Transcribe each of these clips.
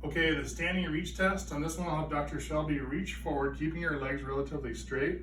Okay, the standing reach test. On this one, I'll have Dr. Shelby reach forward, keeping her legs relatively straight.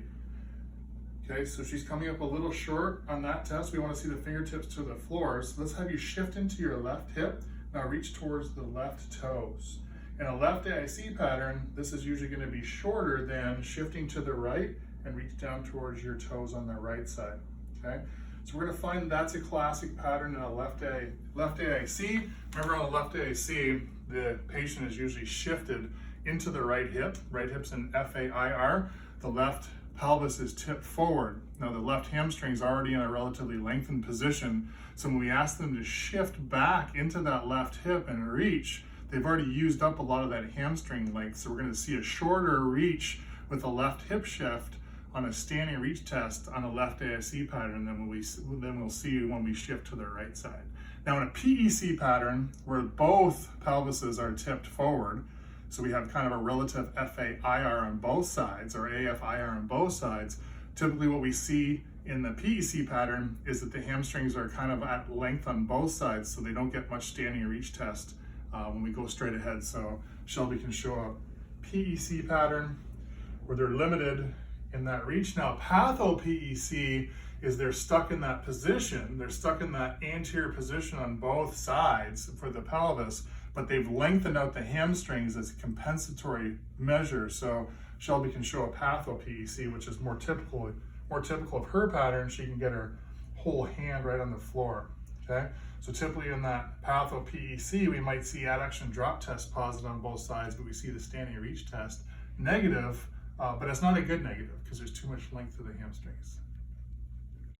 Okay, so she's coming up a little short on that test. We want to see the fingertips to the floor. So let's have you shift into your left hip. Now reach towards the left toes. In a left AIC pattern, this is usually going to be shorter than shifting to the right and reach down towards your toes on the right side. Okay, so we're going to find that's a classic pattern in a left AIC. Remember, on a left AIC, the patient is usually shifted into the right hip. Right hip's an FAIR. The left pelvis is tipped forward. Now the left hamstring is already in a relatively lengthened position, so when we ask them to shift back into that left hip and reach, they've already used up a lot of that hamstring length, so we're going to see a shorter reach with a left hip shift on a standing reach test on a left AIC pattern than we'll see when we shift to the right side. Now in a PEC pattern, where both pelvises are tipped forward, so we have kind of a relative FAIR on both sides, or AFIR on both sides. Typically what we see in the PEC pattern is that the hamstrings are kind of at length on both sides, so they don't get much standing reach test when we go straight ahead. So Shelby can show a PEC pattern where they're limited in that reach. Now patho-PEC is they're stuck in that position. They're stuck in that anterior position on both sides for the pelvis, but they've lengthened out the hamstrings as a compensatory measure. So Shelby can show a patho-PEC, which is more typical of her pattern. She can get her whole hand right on the floor. Okay, so typically in that patho-PEC, we might see adduction drop test positive on both sides, but we see the standing reach test negative, but it's not a good negative because there's too much length to the hamstrings.